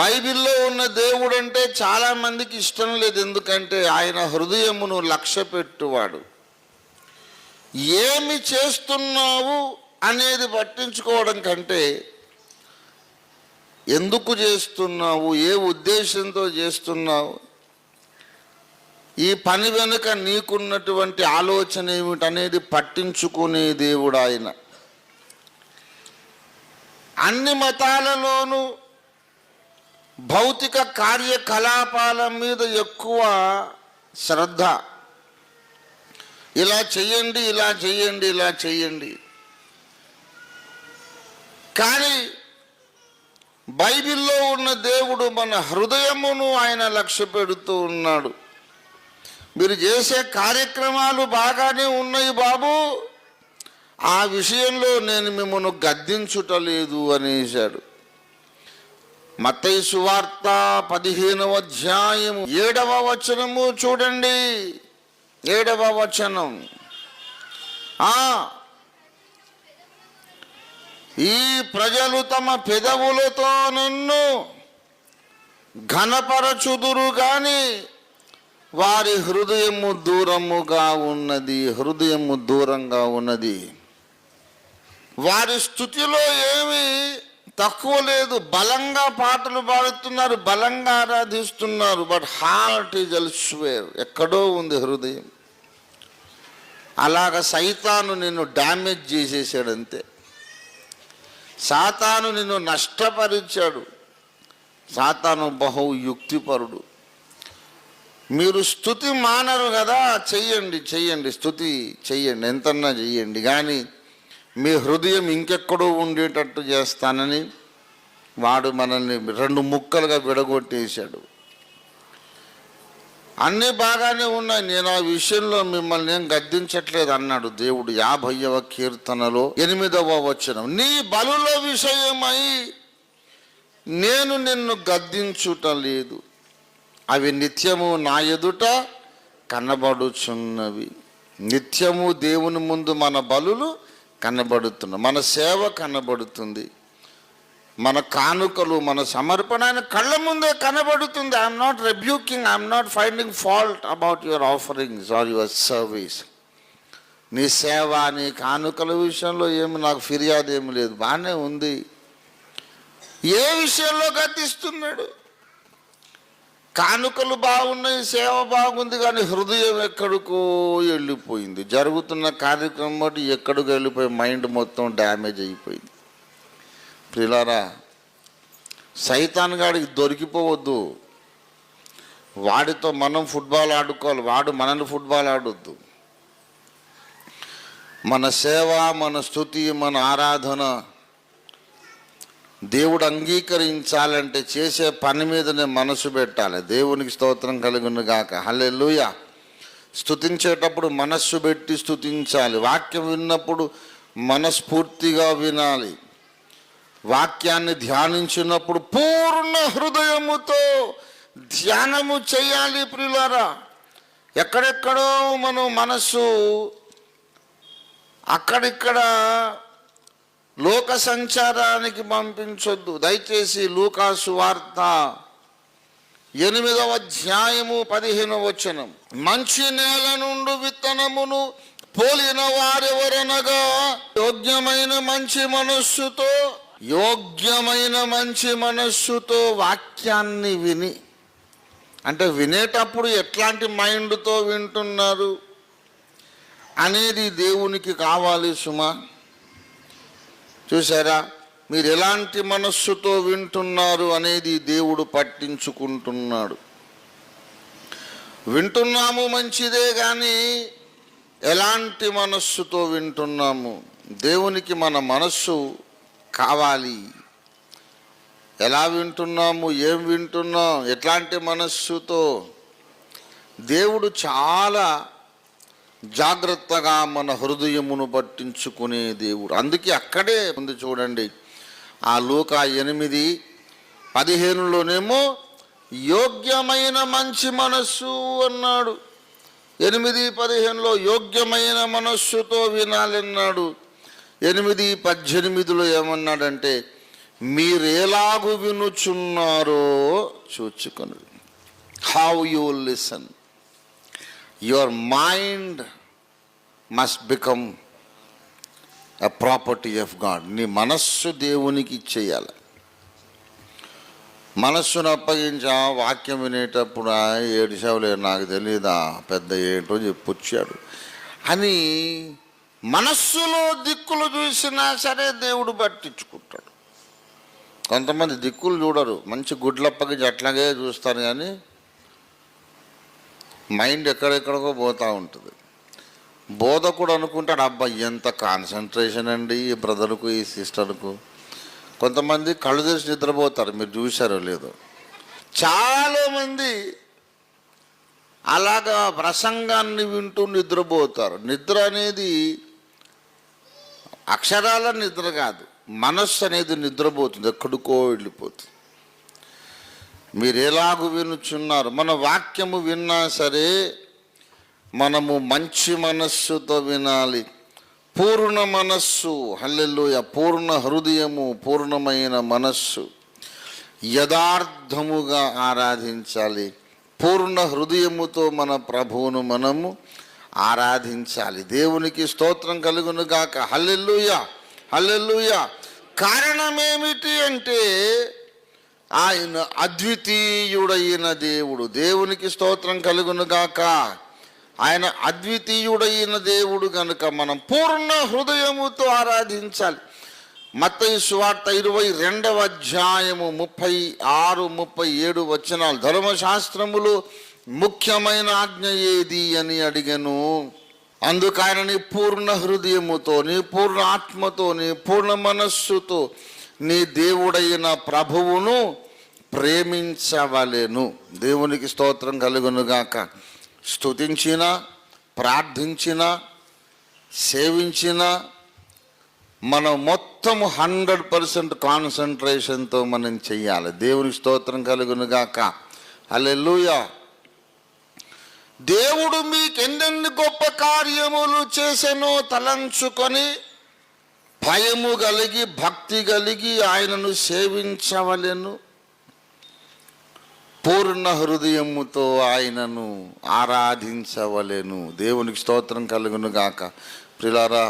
బైబిల్లో ఉన్న దేవుడు అంటే చాలామందికి ఇష్టం లేదు. ఎందుకంటే ఆయన హృదయమును లక్ష్య పెట్టువాడు. ఏమి చేస్తున్నావు అనేది పట్టించుకోవడం కంటే ఎందుకు చేస్తున్నావు, ఏ ఉద్దేశంతో చేస్తున్నావు, ఈ పని వెనుక నీకున్నటువంటి ఆలోచన ఏమిటనేది పట్టించుకునే దేవుడు ఆయన. అన్ని మతాలలోనూ భౌతిక కార్యకలాపాల మీద ఎక్కువ శ్రద్ధ. ఇలా చెయ్యండి, ఇలా చెయ్యండి, ఇలా చెయ్యండి. కానీ బైబిల్లో ఉన్న దేవుడు మన హృదయమును ఆయన లక్ష్య పెడుతూ ఉన్నాడు. మీరు చేసే కార్యక్రమాలు బాగానే ఉన్నాయి బాబు, ఆ విషయంలో నేను మిమ్మల్ని గద్దించుటలేదు అనేశాడు. మత్తయి సువార్త 15వ అధ్యాయము 7వ వచనము చూడండి. 7వ వచనం. ఈ ప్రజలు తమ పెదవులతో నన్ను ఘనపరచుదురు గాని వారి హృదయము దూరముగా ఉన్నది. హృదయము దూరంగా ఉన్నది. వారి స్థుతిలో ఏమీ తక్కువ లేదు. బలంగా పాటలు పాడుతున్నారు, బలంగా ఆరాధిస్తున్నారు. But heart is elsewhere. ఎక్కడో ఉంది హృదయం. అలాగ సైతాను నిన్ను డ్యామేజ్ చేసేసాడు అంతే. సాతాను నిన్ను నష్టపరిచాడు. సాతాను బహు యుక్తిపరుడు. మీరు స్తుతి మానరు కదా, చెయ్యండి చెయ్యండి, స్తుతి చెయ్యండి, ఎంతన్నా చెయ్యండి, కానీ మీ హృదయం ఇంకెక్కడో ఉండేటట్టు చేస్తానని వాడు మనల్ని 2 ముక్కలుగా విడగొట్టేశాడు. అన్నీ బాగానే ఉన్నాయి, నేను ఆ విషయంలో మిమ్మల్ని ఏం గద్దించట్లేదు అన్నాడు దేవుడు 50వ కీర్తనలో 8వ వచనం. నీ బలుల విషయమై నేను నిన్ను గద్దించుట లేదు, అవి నిత్యము నా ఎదుట కనబడుచున్నవి. నిత్యము దేవుని ముందు మన బలులు కనబడుతున్నాయి, మన సేవ కనబడుతుంది, మన కానుకలు, మన సమర్పణ ఆయన కళ్ళ ముందే కనబడుతుంది. I'm not rebuking, I'm not finding fault about your offerings or your service. నీ సేవ, నీ కానుకల విషయంలో ఏమి నాకు ఫిర్యాదు ఏమి లేదు, బాగానే ఉంది. ఏ విషయంలో గద్దిస్తున్నాడు? కానుకలు బాగున్నాయి, సేవ బాగుంది, కానీ హృదయం ఎక్కడికో వెళ్ళిపోయింది. జరుగుతున్న కార్యక్రమం బట్టి ఎక్కడికి వెళ్ళిపోయి మైండ్ మొత్తం డ్యామేజ్ అయిపోయింది. ప్రియులారా, సైతాన్ గాడికి దొరికిపోవద్దు. వాడితో మనం ఫుట్బాల్ ఆడుకోవాలి, వాడు మనల్ని ఫుట్బాల్ ఆడొద్దు. మన సేవ, మన స్తుతి, మన ఆరాధన దేవుడు అంగీకరించాలంటే చేసే పని మీదనే మనసు పెట్టాలి. దేవునికి స్తోత్రం కలుగును గాక. హల్లెలూయా. స్తుతించేటప్పుడు మనస్సు పెట్టి స్తుతించాలి. వాక్యం విన్నప్పుడు మనస్ఫూర్తిగా వినాలి. వాక్యాన్ని ధ్యానించినప్పుడు పూర్ణ హృదయముతో ధ్యానము చేయాలి. ప్రియులారా, ఎక్కడెక్కడో మనం మనస్సు అక్కడిక్కడ లోక సంచారానికి పంపించొద్దు. దయచేసి లూకాసు వార్త 8వ అధ్యాయము 15వ వచనం. మంచి నేల నుండి విత్తనమును పోలిన వారెవరనగా యోగ్యమైన మంచి మనస్సుతో వాక్యాన్ని విని. అంటే వినేటప్పుడు ఎట్లాంటి మైండ్తో వింటున్నారు అనేది దేవునికి కావాలి సుమా. చూసారా, మీరు ఎలాంటి మనస్సుతో వింటున్నారు అనేది దేవుడు పట్టించుకుంటున్నాడు. వింటున్నాము మంచిదే, కానీ ఎలాంటి మనస్సుతో వింటున్నాము? దేవునికి మన మనస్సు కావాలి. ఎలా వింటున్నాము, ఏం వింటున్నాం, ఎట్లాంటి మనస్సుతో? దేవుడు చాలా జాగ్రత్తగా మన హృదయమును పట్టించుకునే దేవుడు. అందుకే అక్కడే ఉంది చూడండి, ఆ లూకా 8:15లోనేమో యోగ్యమైన మంచి మనస్సు అన్నాడు. 8:15లో యోగ్యమైన మనస్సుతో వినాలన్నాడు. 8:18లో ఏమన్నాడంటే మీరేలాగు వినుచున్నారో చూచుకొని. How you listen. Your mind must become a property of God. నీ మనస్సు దేవునికి ఇచ్చేయాలి. మనస్సును అప్పగించా వాక్యం వినేటప్పుడు ఏడిసేవలే నాకు తెలియదా పెద్ద ఏంటో చెప్పొచ్చాడు అని మనస్సులో దిక్కులు చూసినా సరే దేవుడు పట్టించుకుంటాడు. కొంతమంది దిక్కులు చూడరు, మంచి గుడ్లప్పగించి అట్లాగే చూస్తారు, కానీ మైండ్ ఎక్కడెక్కడికో పోతూ ఉంటుంది. బోధకుడు అనుకుంటాడు, అబ్బా ఎంత కాన్సన్ట్రేషన్ అండి ఈ బ్రదర్కు ఈ సిస్టర్కు. కొంతమంది కళ్ళు తెరిచి నిద్రపోతారు, మీరు చూశారో లేదో. చాలామంది అలాగా ప్రసంగాన్ని వింటూ నిద్రపోతారు. నిద్ర అనేది అక్షరాల నిద్ర కాదు, మనస్సు అనేది నిద్రపోతుంది, ఎక్కడికో వెళ్ళిపోతుంది. మీరు ఎలాగూ వినుచున్నారు. మన వాక్యము విన్నా సరే మనము మంచి మనస్సుతో వినాలి. పూర్ణ మనస్సు, హల్లెలూయా, పూర్ణ హృదయము, పూర్ణమైన మనస్సు, యథార్థముగా ఆరాధించాలి. పూర్ణ హృదయముతో మన ప్రభువును మనము ఆరాధించాలి. దేవునికి స్తోత్రం కలుగును గాక. హల్లెలూయా, హల్లెలూయా. కారణమేమిటి అంటే ఆయన అద్వితీయుడైన దేవుడు. దేవునికి స్తోత్రం కలుగును గాక. ఆయన అద్వితీయుడైన దేవుడు కనుక మనం పూర్ణ హృదయముతో ఆరాధించాలి. మత్తయి సువార్త 22వ అధ్యాయము 36, 37 వచనాలు. ధర్మశాస్త్రములో ముఖ్యమైన ఆజ్ఞ ఏది అని అడిగను. అందుకు ఆయన నీ పూర్ణ హృదయముతో, నీ పూర్ణ ఆత్మతో, నీ పూర్ణ మనస్సుతో నీ దేవుడైన ప్రభువును ప్రేమించవలెను. దేవునికి స్తోత్రం కలుగునుగాక. స్తుతించిన, ప్రార్థించిన, సేవించిన మనం మొత్తం 100% కాన్సన్ట్రేషన్తో మనం చెయ్యాలి. దేవునికి స్తోత్రం కలుగునుగాక. హల్లెలూయా. దేవుడు మీకెన్నెన్ని గొప్ప కార్యములు చేసెనో తలంచుకొని భయము కలిగి భక్తి కలిగి ఆయనను సేవించవలెను. పూర్ణ హృదయముతో ఆయనను ఆరాధించవలెను. దేవునికి స్తోత్రం కలుగును గాక. ప్రియులారా,